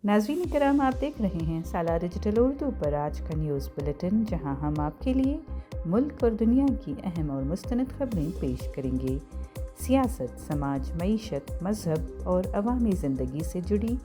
नाज़रीन करام, आप देख रहे हैं सालार डिजिटल उर्दू पर आज का न्यूज़ बुलेटिन, जहां हम आपके लिए मुल्क और दुनिया की अहम और मुस्तनद खबरें पेश करेंगे। सियासत, समाज, मईशत, मज़हब और अवामी ज़िंदगी से जुड़ी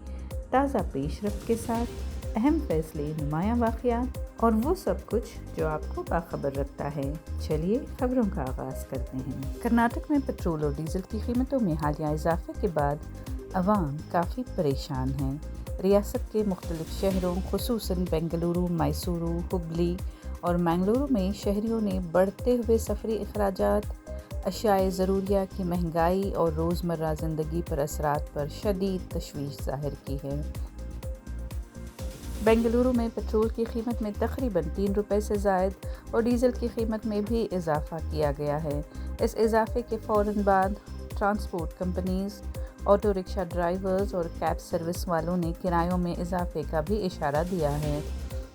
ताज़ा पेशरफ्त के साथ अहम फैसले, नुमायाँ वाक़यात और वो सब कुछ जो आपको बाखबर रखता है। चलिए खबरों का आगाज़ करते हैं। कर्नाटक में पेट्रोल और डीजल की कीमतों में हालिया इजाफे के बाद अवाम काफ़ी परेशान हैं। रियासत के मुख्तलिफ शहरों खुसूसन बेंगलुरु, मैसूरू, हुबली और मंगलुरु में शहरियों ने बढ़ते हुए सफरी अखराजात, अशियाए ज़रूरिया की महंगाई और रोज़मर्रा ज़िंदगी पर असरात पर शदीद तशवीश ज़ाहिर की है। बेंगलुरु में पेट्रोल की कीमत में तकरीबन 3 रुपये से ज़ायद और डीज़ल की कीमत में भी इजाफ़ा किया गया है। इस इजाफे के फ़ौरन बाद transport companies, auto rickshaw drivers और कैब सर्विस वालों ने किरायों में इजाफे का भी इशारा दिया है।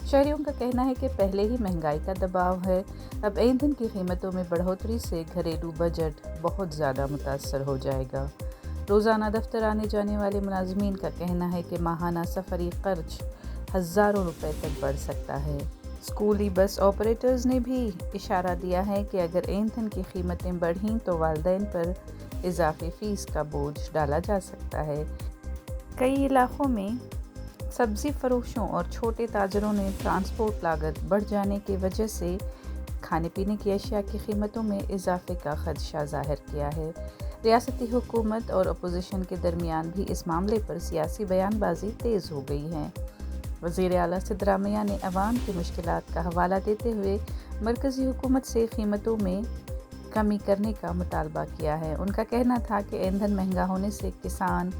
शहरियों का कहना है कि पहले ही महंगाई का दबाव है, अब ईंधन की कीमतों में बढ़ोतरी से घरेलू बजट बहुत ज़्यादा मुतासर हो जाएगा। रोज़ाना दफ्तर आने जाने वाले मुलाजमीन का कहना है कि माहाना सफरी खर्च हज़ारों रुपए तक बढ़ सकता है। स्कूली बस ऑपरेटर्स ने भी इशारा दिया है कि अगर ईंधन की कीमतें बढ़ीं तो वालिदैन पर इजाफी फ़ीस का बोझ डाला जा सकता है। कई इलाक़ों में सब्ज़ी फरोशों और छोटे ताजरों ने ट्रांसपोर्ट लागत बढ़ जाने की वजह से खाने पीने की अशिया की कीमतों में इजाफे का खदशा ज़ाहिर किया है। रियासती हुकूमत और अपोजिशन के दरमियान भी इस मामले पर सियासी बयानबाजी तेज़ हो गई है। वज़ीर आला सिद्धरामैया ने अवाम की मुश्किलात का हवाला देते हुए मरकज़ी हुकूमत से कीमतों में कमी करने का मुतालबा किया है। उनका कहना था कि ईंधन महंगा होने से किसान,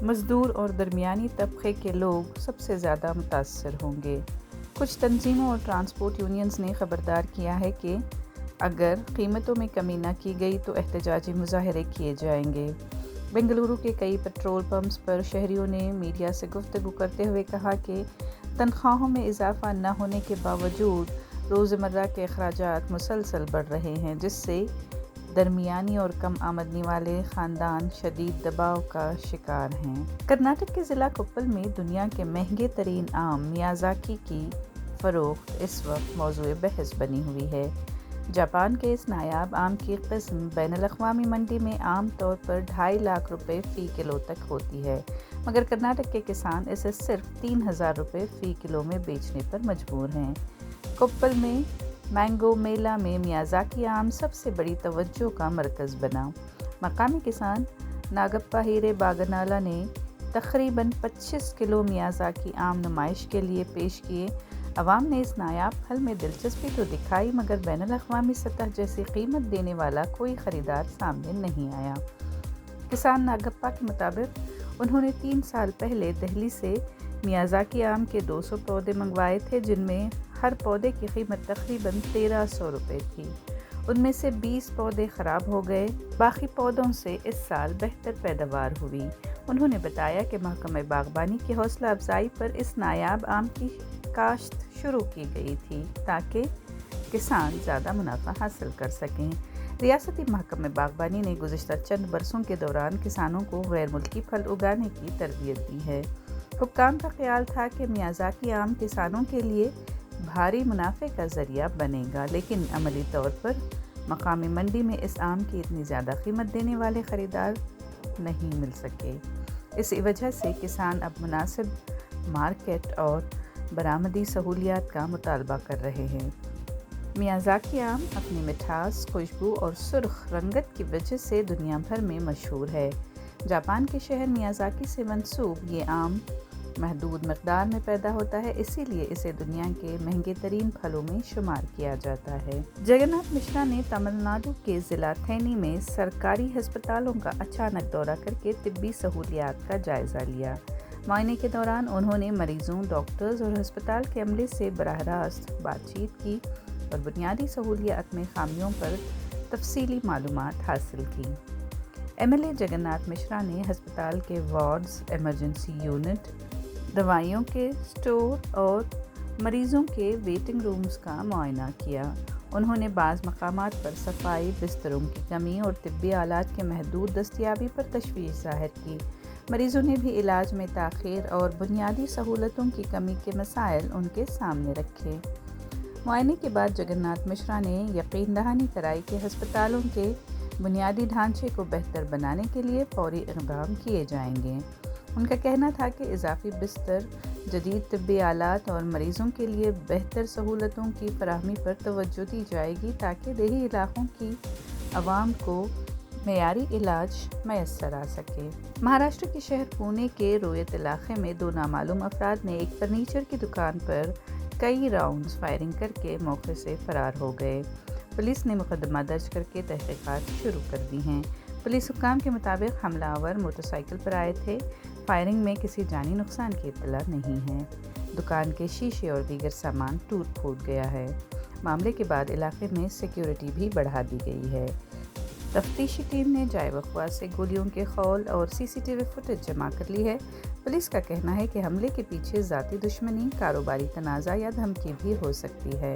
मज़दूर और दरमियानी तबके के लोग सबसे ज़्यादा मुतासर होंगे। कुछ तंजीमों और ट्रांसपोर्ट यूनियंस ने ख़बरदार किया है कि अगर कीमतों में कमी न की गई तो एहतजाजी मुज़ाहरे किए जाएंगे। बेंगलुरु के कई पेट्रोल पंप्स पर शहरियों ने मीडिया से गुफ्तगू करते हुए कहा कि तनख्वाहों में इजाफा न होने के बावजूद रोज़मर्रा के अखराजात मुसलसल बढ़ रहे हैं, जिससे दरमियानी और कम आमदनी वाले ख़ानदान शदीद दबाव का शिकार हैं। कर्नाटक के ज़िला कोप्पल में दुनिया के महंगे तरीन आम मियाज़ाकी की फ़रोख्त इस वक्त मौज़ूए बहस बनी हुई है। जापान के इस नायाब आम की किस्म बैनुल-अक़वामी मंडी में आम तौर पर 2.5 लाख रुपए फ़ी किलो तक होती है, मगर कर्नाटक के किसान इसे सिर्फ 3,000 रुपए फ़ी किलो में बेचने पर मजबूर हैं। कोप्पल में मैंगो मेला में मियाज़ाकी आम सबसे बड़ी तवज्जो का मरकज़ बना। मकामी किसान नागप्पा हीरे बागनाला ने तकरीबन 25 किलो मियाज़ाकी आम नुमाइश के लिए पेश किए। अवाम ने इस नायाब फल में दिलचस्पी तो दिखाई, मगर बैनुल-अक़वामी सतह जैसी कीमत देने वाला कोई ख़रीदार सामने नहीं आया। किसान नागप्पा के मुताबिक उन्होंने 3 साल पहले दिल्ली से मियाज़ाकी आम के 200 पौधे मंगवाए थे, जिनमें हर पौधे की कीमत तकरीबन 1300 रुपये थी। उनमें से 20 पौधे ख़राब हो गए, बाकी पौधों से इस साल बेहतर पैदावार हुई। उन्होंने बताया कि महकमा बागबानी की हौसला अफजाई पर इस नायाब आम की काश्त शुरू की गई थी ताकि किसान ज़्यादा मुनाफा हासिल कर सकें। रियासती महकमा बागबानी ने गुज़िश्ता चंद बरसों के दौरान किसानों को गैर मुल्की फल उगाने की तरबियत दी है। हुक्काम का ख्याल था कि मियाज़ाकी आम किसानों के लिए भारी मुनाफे का ज़रिया बनेगा, लेकिन अमली तौर पर मकामी मंडी में इस आम की इतनी ज़्यादा कीमत देने वाले ख़रीदार नहीं मिल सके। इसी वजह से किसान अब मुनासिब मार्केट और बरामदी सहूलियात का मुतालबा कर रहे हैं। मियाज़ाकी आम अपनी मिठास, खुशबू और सुर्ख रंगत की वजह से दुनिया भर में मशहूर है। जापान के शहर मियाज़ाकी से मंसूब ये आम महदूद मकदार में पैदा होता है, इसीलिए इसे दुनिया के महंगे तरीन फलों में शुमार किया जाता है। जगन्नाथ मिश्रा ने तमिलनाडु के ज़िला थेनी में सरकारी अस्पतालों का अचानक दौरा करके तिब्बी सहूलियात का जायज़ा लिया। मुआयने के दौरान उन्होंने मरीजों, डॉक्टर्स और अस्पताल के अमले से बराह रास्त बातचीत की और बुनियादी सहूलियात में खामियों पर तफसीली मालूमात हासिल की। एमएलए जगन्नाथ मिश्रा ने अस्पताल के वार्ड्स, इमरजेंसी यूनिट, दवाइयों के स्टोर और मरीज़ों के वेटिंग रूम्स का मुआयना किया। उन्होंने बाज़ मकामात पर सफाई, बिस्तरों की कमी और तिब्बी आलात के महदूद दस्तयाबी पर तशवीश ज़ाहिर की। مریضوں نے بھی علاج میں تاخیر اور بنیادی سہولتوں کی کمی کے مسائل ان کے سامنے رکھے۔ معائنے کے بعد جگن ناتھ مشرا نے یقین دہانی کرائی کہ ہسپتالوں کے بنیادی ڈھانچے کو بہتر بنانے کے لیے فوری اقدام کیے جائیں گے۔ ان کا کہنا تھا کہ اضافی بستر، جدید طبی آلات اور مریضوں کے لیے بہتر سہولتوں کی فراہمی پر توجہ دی جائے گی تاکہ دیہی علاقوں کی عوام کو معیاری علاج میسر آ سکے۔ مہاراشٹر کے شہر پونے کے رویت علاقے میں دو نامعلوم افراد نے ایک فرنیچر کی دکان پر کئی راؤنڈز فائرنگ کر کے موقع سے فرار ہو گئے۔ پولیس نے مقدمہ درج کر کے تحقیقات شروع کر دی ہیں۔ پولیس حکام کے مطابق حملہ آور موٹر سائیکل پر آئے تھے۔ فائرنگ میں کسی جانی نقصان کی اطلاع نہیں ہے۔ دکان کے شیشے اور دیگر سامان ٹوٹ پھوٹ گیا ہے۔ معاملے کے بعد علاقے میں سیکیورٹی بھی بڑھا دی گئی ہے۔ تفتیشی ٹیم نے جائے وقوع سے گولیوں کے خول اور سی سی ٹی وی فوٹیج جمع کر لی ہے۔ پولیس کا کہنا ہے کہ حملے کے پیچھے ذاتی دشمنی، کاروباری تنازع یا دھمکی بھی ہو سکتی ہے۔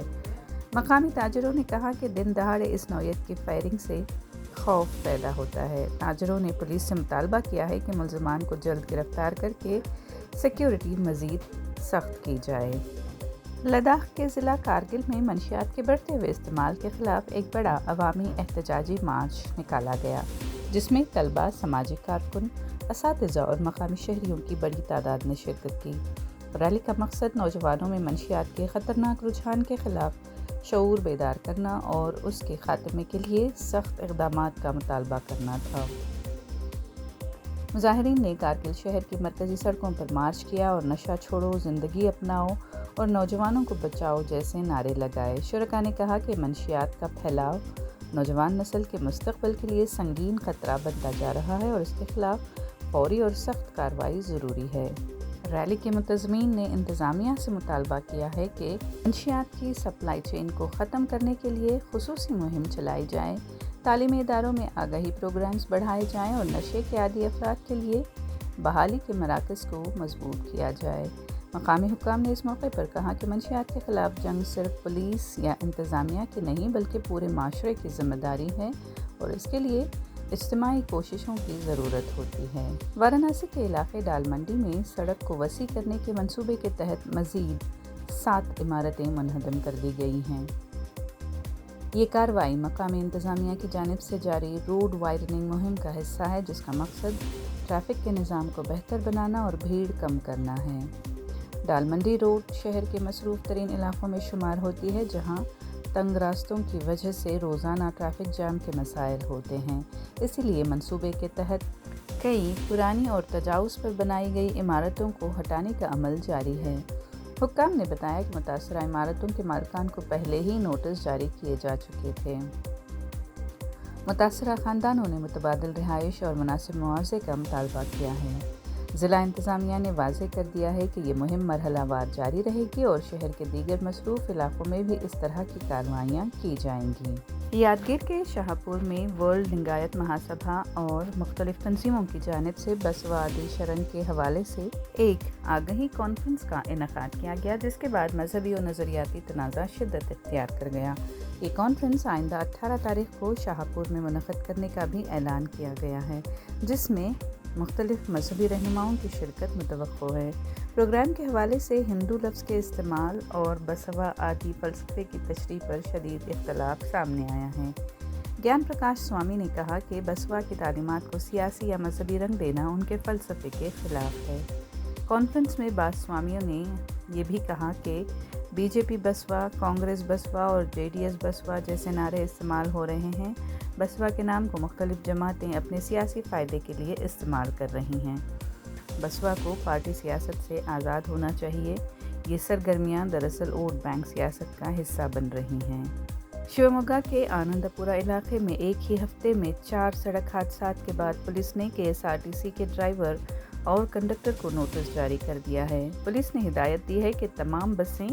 مقامی تاجروں نے کہا کہ دن دہاڑے اس نوعیت کی فائرنگ سے خوف پیدا ہوتا ہے۔ تاجروں نے پولیس سے مطالبہ کیا ہے کہ ملزمان کو جلد گرفتار کر کے سیکیورٹی مزید سخت کی جائے۔ لداخ کے ضلع کارگل میں منشیات کے بڑھتے ہوئے استعمال کے خلاف ایک بڑا عوامی احتجاجی مارچ نکالا گیا، جس میں طلباء، سماجی کارکن، اساتذہ اور مقامی شہریوں کی بڑی تعداد نے شرکت کی۔ ریلی کا مقصد نوجوانوں میں منشیات کے خطرناک رجحان کے خلاف شعور بیدار کرنا اور اس کے خاتمے کے لیے سخت اقدامات کا مطالبہ کرنا تھا۔ مظاہرین نے کارگل شہر کی مرکزی سڑکوں پر مارچ کیا اور نشہ چھوڑو، زندگی اپناؤ اور نوجوانوں کو بچاؤ جیسے نعرے لگائے۔ شرکاء نے کہا کہ منشیات کا پھیلاؤ نوجوان نسل کے مستقبل کے لیے سنگین خطرہ بنتا جا رہا ہے اور اس کے خلاف فوری اور سخت کارروائی ضروری ہے۔ ریلی کے منتظمین نے انتظامیہ سے مطالبہ کیا ہے کہ منشیات کی سپلائی چین کو ختم کرنے کے لیے خصوصی مہم چلائی جائے، تعلیمی اداروں میں آگاہی پروگرامز بڑھائے جائیں اور نشے کے عادی افراد کے لیے بحالی کے مراکز کو مضبوط کیا جائے۔ مقامی حکام نے اس موقع پر کہا کہ منشیات کے خلاف جنگ صرف پولیس یا انتظامیہ کی نہیں بلکہ پورے معاشرے کی ذمہ داری ہے اور اس کے لیے اجتماعی کوششوں کی ضرورت ہوتی ہے۔ وارانسی کے علاقے ڈال منڈی میں سڑک کو وسیع کرنے کے منصوبے کے تحت مزید 7 عمارتیں منہدم کر دی گئی ہیں۔ یہ کارروائی مقامی انتظامیہ کی جانب سے جاری روڈ وائڈننگ مہم کا حصہ ہے، جس کا مقصد ٹریفک کے نظام کو بہتر بنانا اور بھیڑ کم کرنا ہے۔ ڈال منڈی روڈ شہر کے مصروف ترین علاقوں میں شمار ہوتی ہے، جہاں تنگ راستوں کی وجہ سے روزانہ ٹریفک جام کے مسائل ہوتے ہیں۔ اسی لیے منصوبے کے تحت کئی پرانی اور تجاوز پر بنائی گئی عمارتوں کو ہٹانے کا عمل جاری ہے۔ حکام نے بتایا کہ متاثرہ عمارتوں کے مالکان کو پہلے ہی نوٹس جاری کیے جا چکے تھے۔ متاثرہ خاندانوں نے متبادل رہائش اور مناسب معاوضے کا مطالبہ کیا ہے۔ ضلع انتظامیہ نے واضح کر دیا ہے کہ یہ مہم مرحلہ وار جاری رہے گی اور شہر کے دیگر مصروف علاقوں میں بھی اس طرح کی کارروائیاں کی جائیں گی۔ یادگیر کے شاہ پور میں ورلڈ لنگایت مہاسبھا اور مختلف تنظیموں کی جانب سے بسوا آدی شرن کے حوالے سے ایک آگہی کانفرنس کا انعقاد کیا گیا، جس کے بعد مذہبی اور نظریاتی تنازع شدت اختیار کر گیا۔ یہ کانفرنس آئندہ 18 تاریخ کو شاہ پور میں منعقد کرنے کا بھی اعلان کیا گیا ہے، جس میں مختلف مذہبی رہنماؤں کی شرکت متوقع ہے۔ پروگرام کے حوالے سے ہندو لفظ کے استعمال اور بسوا آدی فلسفے کی تشریح پر شدید اختلاف سامنے آیا ہے۔ گیان پرکاش سوامی نے کہا کہ بسوا کی تعلیمات کو سیاسی یا مذہبی رنگ دینا ان کے فلسفے کے خلاف ہے۔ کانفرنس میں بعض سوامیوں نے یہ بھی کہا کہ بی جے پی بسوا، کانگریس بسوا اور جے ڈی ایس بسوا جیسے نعرے استعمال ہو رہے ہیں۔ بسوا کے نام کو مختلف جماعتیں اپنے سیاسی فائدے کے لیے استعمال کر رہی ہیں۔ بسوا کو پارٹی سیاست سے آزاد ہونا چاہیے۔ یہ سرگرمیاں دراصل ووٹ بینک سیاست کا حصہ بن رہی ہیں۔ شیوموگا کے آنند پورہ علاقے میں ایک ہی ہفتے میں 4 سڑک حادثات کے بعد پولیس نے کے ایس آر ٹی سی کے ڈرائیور اور کنڈکٹر کو نوٹس جاری کر دیا ہے۔ پولیس نے ہدایت دی ہے کہ تمام بسیں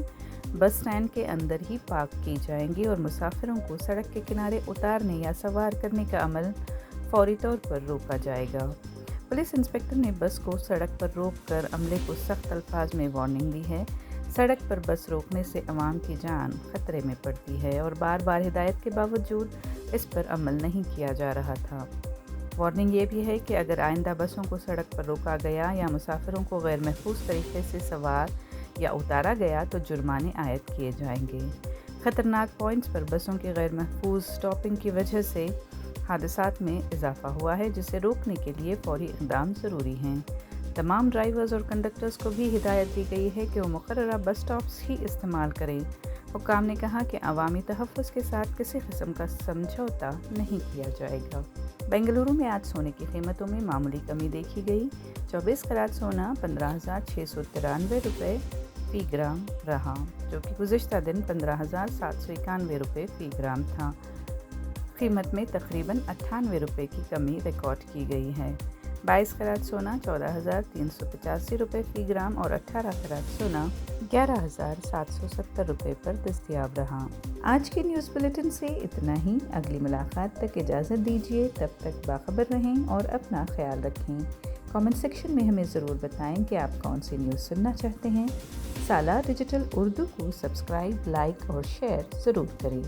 بس اسٹینڈ کے اندر ہی پارک کی جائیں گی اور مسافروں کو سڑک کے کنارے اتارنے یا سوار کرنے کا عمل فوری طور پر روکا جائے گا۔ پولیس انسپکٹر نے بس کو سڑک پر روک کر عملے کو سخت الفاظ میں وارننگ دی ہے۔ سڑک پر بس روکنے سے عوام کی جان خطرے میں پڑتی ہے اور بار بار ہدایت کے باوجود اس پر عمل نہیں کیا جا رہا تھا۔ वार्निंग ये भी है कि अगर आइंदा बसों को सड़क पर रोका गया या मुसाफिरों को गैर महफूज तरीके से सवार या उतारा गया तो जुर्माने आयद किए जाएंगे। ख़तरनाक पॉइंट्स पर बसों की गैर महफूज स्टॉपिंग की वजह से हादसात में इजाफा हुआ है, जिसे रोकने के लिए फौरी इक़दाम ज़रूरी हैं। तमाम ड्राइवर्स और कंडक्टर्स को भी हिदायत दी गई है कि वो मुकर्ररा बस स्टॉप्स ही इस्तेमाल करें। हुक्काम ने कहा कि अवामी तहफ़्फ़ुज़ के साथ किसी किस्म का समझौता नहीं किया जाएगा। बेंगलुरु में आज सोने की कीमतों में मामूली कमी देखी गई। 24 कैरेट सोना 15,693 रुपये फ़ी ग्राम रहा, जो कि गुज़िश्ता दिन 15,791 रुपये फ़ी ग्राम था। कीमत में तकरीबन 98 रुपये की कमी रिकॉर्ड की गई है। 22 कैरेट सोना 14,385 रुपये फ़ी ग्राम और 18 कैरेट सोना 11,770 रुपये पर दस्तयाब रहा। आज के न्यूज़ बुलेटिन से इतना ही। अगली मुलाकात तक इजाज़त दीजिए, तब तक बाखबर रहें और अपना ख्याल रखें। कमेंट सेक्शन में हमें ज़रूर बताएं कि आप कौन सी न्यूज़ सुनना चाहते हैं। सालार डिजिटल उर्दू को सब्सक्राइब, लाइक और शेयर ज़रूर करें।